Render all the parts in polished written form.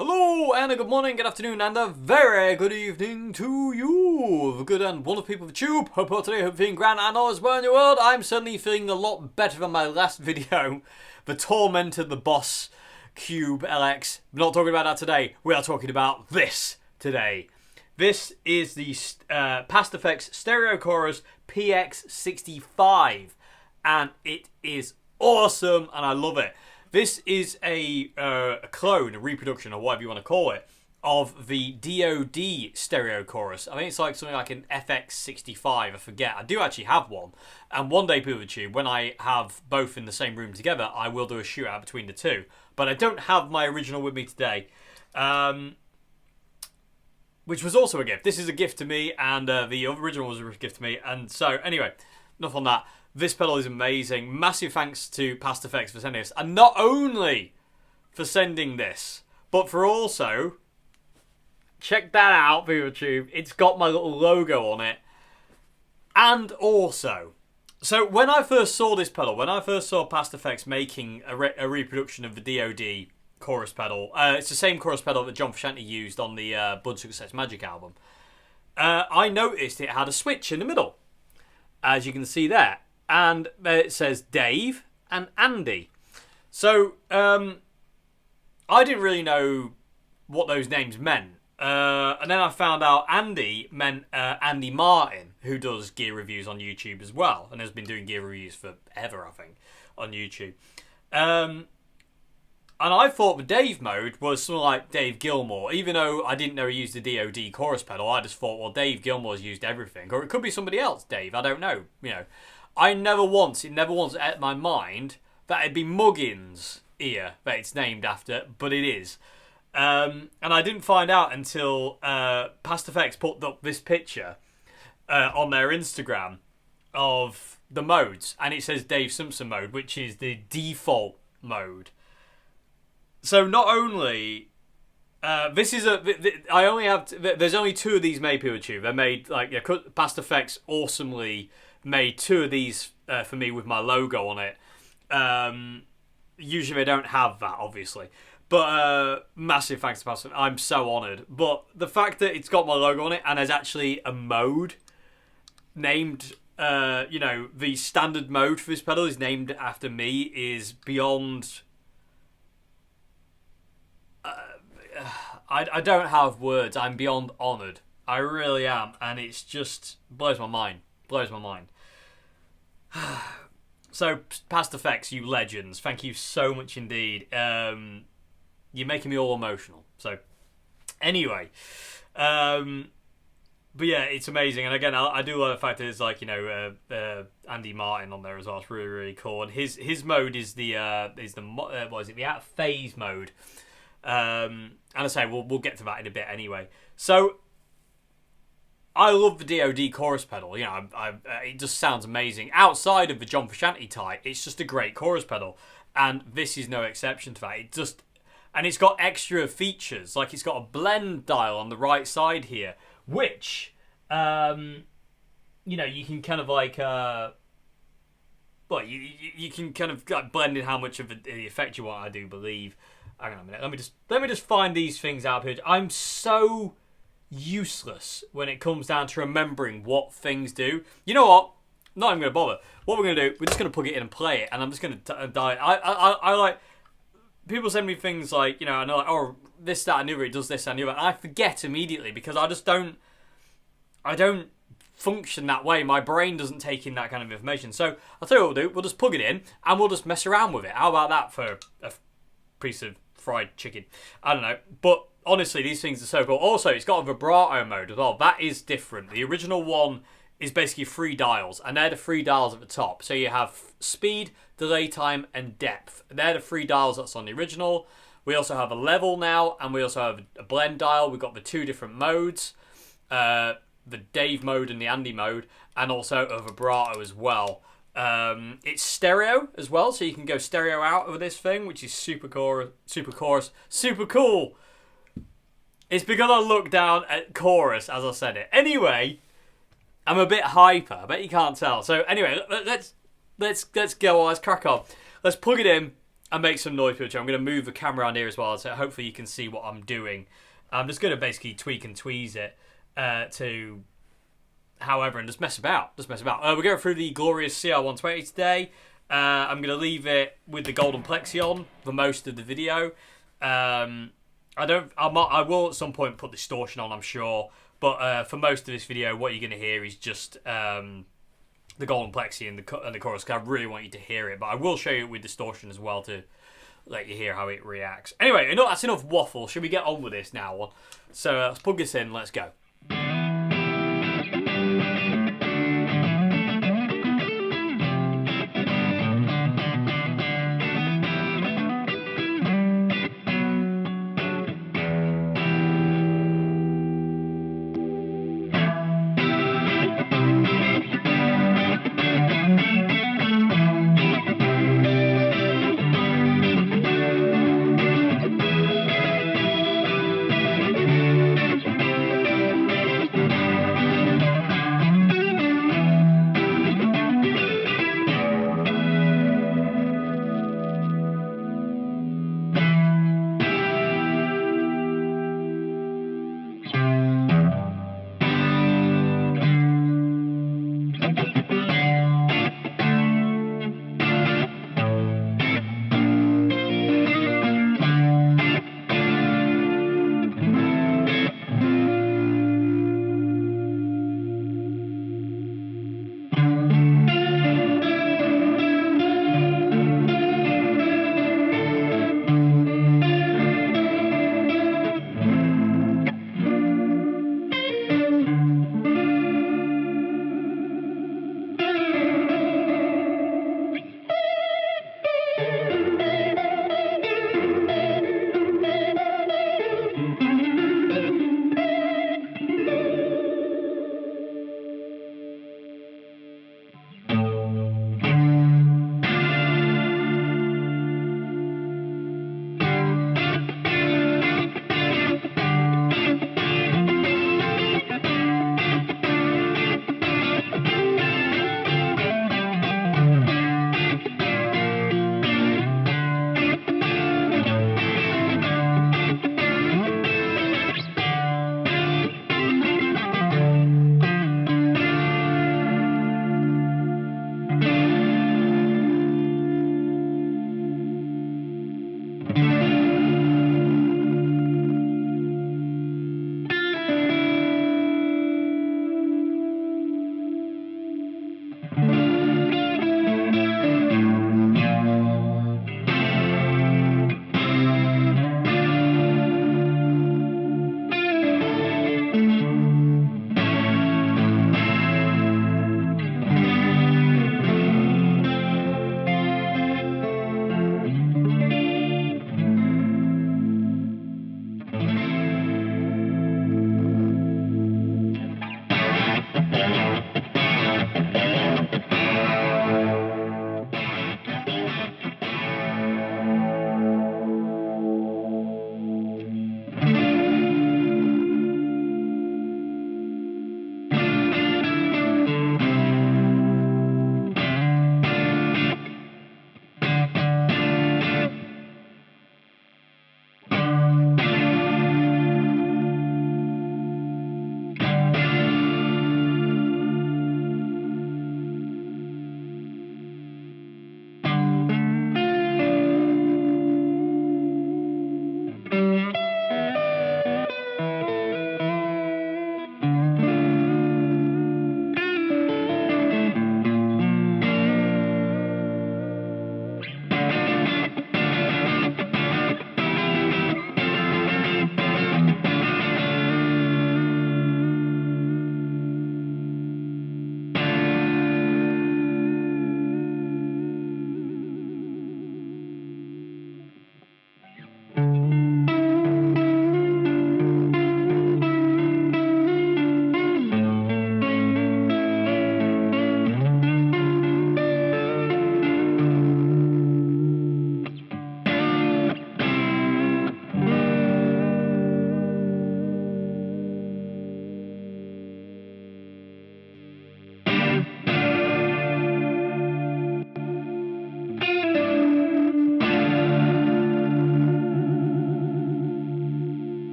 Hello and a good morning, good afternoon and a very good evening to you, the good and wonderful people of the tube. Hope today, hope you're feeling grand and all is well in your world. I'm certainly feeling a lot better than my last video, the Tormented the Boss Cube LX. We're not talking about that today, we are talking about this today. This is the Past Effects Stereo Chorus PX65 and it is awesome and I love it. This is a clone, a reproduction, or whatever you want to call it, of the DoD stereo chorus. I think it's like something like an PX65, I forget. I do actually have one. And one day, people of the tube, when I have both in the same room together, I will do a shootout between the two. But I don't have my original with me today, which was also a gift. This is a gift to me, and the original was a gift to me. And so, anyway, enough on that. This pedal is amazing. Massive thanks to Past Effects for sending this. And not only for sending this, but for also... check that out, YouTube. It's got my little logo on it. And also... so when I first saw this pedal, when I first saw Past Effects making a reproduction of the DoD chorus pedal, it's the same chorus pedal that John Frusciante used on the Blood Success Magic album, I noticed it had a switch in the middle, as you can see there. And it says Dave and Andy. So, I didn't really know what those names meant. And then I found out Andy meant Andy Martin, who does gear reviews on YouTube as well. And has been doing gear reviews forever, I think, on YouTube. And I thought the Dave mode was something like Dave Gilmour. Even though I didn't know he used the DoD chorus pedal, I just thought, well, Dave Gilmour's used everything. Or it could be somebody else, Dave. I don't know, you know. It never once entered my mind that it'd be Muggins' ear that it's named after, but it is. And I didn't find out until Past Effects put up this picture on their Instagram of the modes, and it says Dave Simpson mode, which is the default mode. So not only this is I only have there's only two of these made, people YouTube. They're made like Past Effects awesomely made two of these for me with my logo on it. Usually they don't have that, obviously. But massive thanks to Pastor. I'm so honoured. But the fact that it's got my logo on it and there's actually a mode named, the standard mode for this pedal is named after me is beyond... I don't have words. I'm beyond honoured. I really am. And it's just blows my mind. Blows my mind. So, Past Effects, you legends. Thank you so much indeed. You're making me all emotional. So, anyway. But yeah, it's amazing. And again, I do love the fact that it's like, Andy Martin on there as well. It's really, really cool. And his mode is the out of phase mode. And I say, we'll get to that in a bit anyway. So, I love the DoD chorus pedal. It just sounds amazing. Outside of the John Frusciante type, it's just a great chorus pedal. And this is no exception to that. And it's got extra features. Like, it's got a blend dial on the right side here, which, you can kind of like, you can kind of like blend in how much of the effect you want, I do believe. Hang on a minute. Let me just find these things out here. I'm so useless when it comes down to remembering what things do. You know what? I'm not even going to bother. What we're going to do, we're just going to plug it in and play it, and I'm just going to die. I like... people send me things like, I know, like, oh, this, that, and the other, it does this, and the other, and I forget immediately because I just don't function that way. My brain doesn't take in that kind of information. So I'll tell you what we'll do. We'll just plug it in and we'll just mess around with it. How about that for a piece of fried chicken? I don't know. But honestly, these things are so cool. Also, it's got a vibrato mode as well. That is different. The original one is basically 3 dials, and they're the 3 dials at the top. So you have speed, delay time, and depth. They're the 3 dials that's on the original. We also have a level now, and we also have a blend dial. We've got the 2 different modes, the Dave mode and the Andy mode, and also a vibrato as well. It's stereo as well, so you can go stereo out of this thing, which is super cool. It's because I looked down at chorus as I said it. Anyway, I'm a bit hyper. I bet you can't tell. So anyway, let's go. Let's crack on. Let's plug it in and make some noise picture. I'm going to move the camera around here as well, so hopefully you can see what I'm doing. I'm just going to basically tweak and tweeze it to however, and just mess about. We're going through the glorious CR120 today. I'm going to leave it with the golden plexi on for most of the video. I will at some point put distortion on, I'm sure. But for most of this video, what you're going to hear is just the golden plexi and the chorus, because I really want you to hear it. But I will show you it with distortion as well to let you hear how it reacts. Anyway, that's enough waffle. Should we get on with this now? So let's plug this in. Let's go.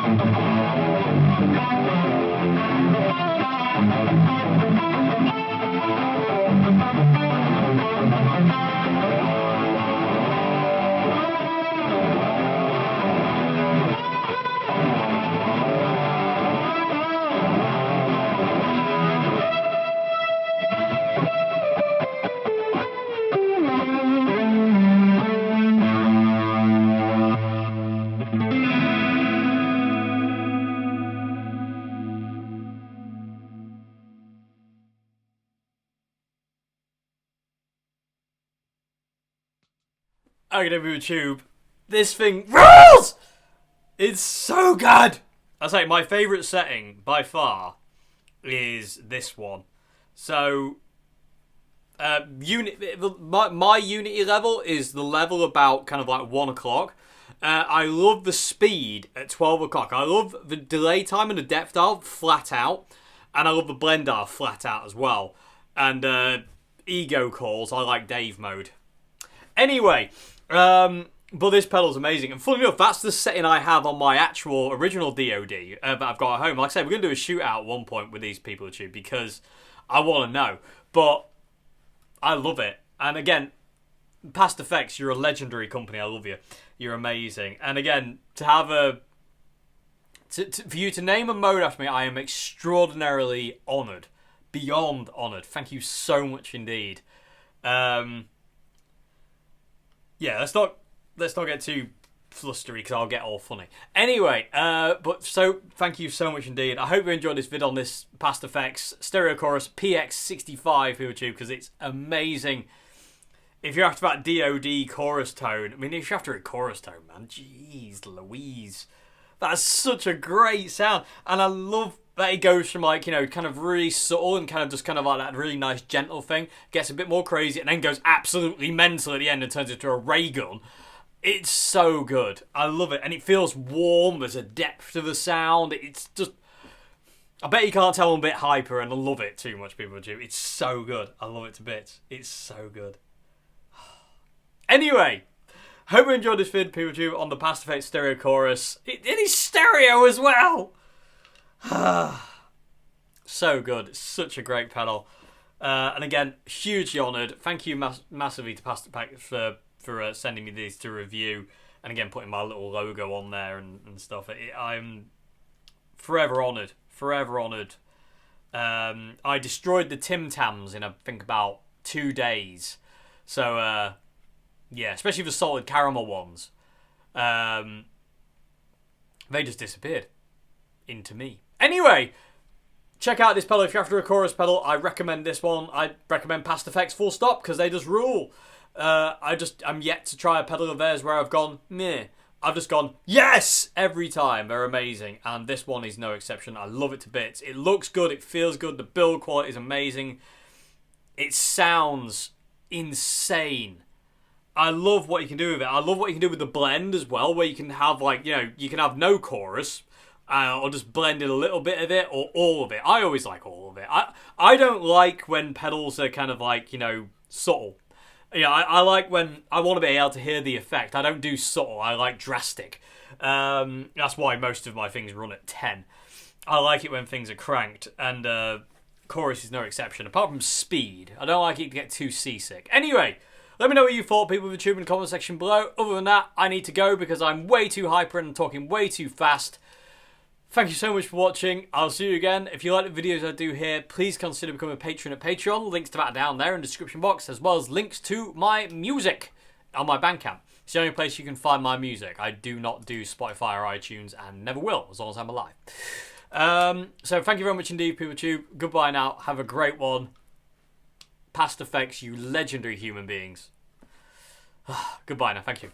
Okay, YouTube. This thing rules! It's so good! I say my favourite setting by far is this one. So, my Unity level is the level about kind of like 1 o'clock. I love the speed at 12 o'clock. I love the delay time and the depth dial flat out. And I love the blend dial flat out as well. And ego calls, I like Dave mode. Anyway, but this pedal's amazing. And funny enough, that's the setting I have on my actual original DOD that I've got at home. Like I said, we're going to do a shootout at one point with these people at YouTube because I want to know. But I love it. And again, Past Effects, you're a legendary company. I love you. You're amazing. And again, to have for you to name a mode after me, I am extraordinarily honoured. Beyond honoured. Thank you so much indeed. Yeah, let's not get too flustery because I'll get all funny. Anyway, but so thank you so much indeed. I hope you enjoyed this vid on this Past Effects Stereo Chorus PX65 for YouTube because it's amazing. If you're after that DOD chorus tone, I mean, if you're after a chorus tone, man, jeez Louise. That's such a great sound. And I love that it goes from like, you know, kind of really subtle and kind of just kind of like that really nice gentle thing, gets a bit more crazy and then goes absolutely mental at the end and turns into a ray gun. It's so good. I love it. And it feels warm. There's a depth to the sound. It's just... I bet you can't tell I'm a bit hyper and I love it too much, people do. It's so good. I love it to bits. It's so good. Anyway, hope you enjoyed this vid, people do, on the Past Effects Stereo Chorus. It is stereo as well. So good. It's such a great pedal. And again, hugely honoured. Thank you massively to Past Effects for sending me these to review. And again, putting my little logo on there and stuff. I'm forever honoured. Forever honoured. I destroyed the Tim Tams in, I think, about 2 days. So, yeah, especially the solid caramel ones. They just disappeared into me. Anyway, check out this pedal if you're after a chorus pedal. I recommend this one. I recommend Past Effects full stop because they just rule. I'm yet to try a pedal of theirs where I've gone, meh. I've just gone, yes, every time. They're amazing. And this one is no exception. I love it to bits. It looks good. It feels good. The build quality is amazing. It sounds insane. I love what you can do with it. I love what you can do with the blend as well, where you can have, like, you know, you can have no chorus, or just blend in a little bit of it, or all of it. I always like all of it. I don't like when pedals are kind of like, you know, subtle. You know, I like when I want to be able to hear the effect. I don't do subtle. I like drastic. That's why most of my things run at 10. I like it when things are cranked, and chorus is no exception. Apart from speed, I don't like it to get too seasick. Anyway, let me know what you thought, people of the tube, in the comment section below. Other than that, I need to go because I'm way too hyper and talking way too fast. Thank you so much for watching. I'll see you again. If you like the videos I do here, please consider becoming a patron at Patreon. Links to that are down there in the description box, as well as links to my music on my Bandcamp. It's the only place you can find my music. I do not do Spotify or iTunes and never will, as long as I'm alive. So thank you very much indeed, people of the tube. Goodbye now. Have a great one. Past Effects, you legendary human beings. Goodbye now. Thank you.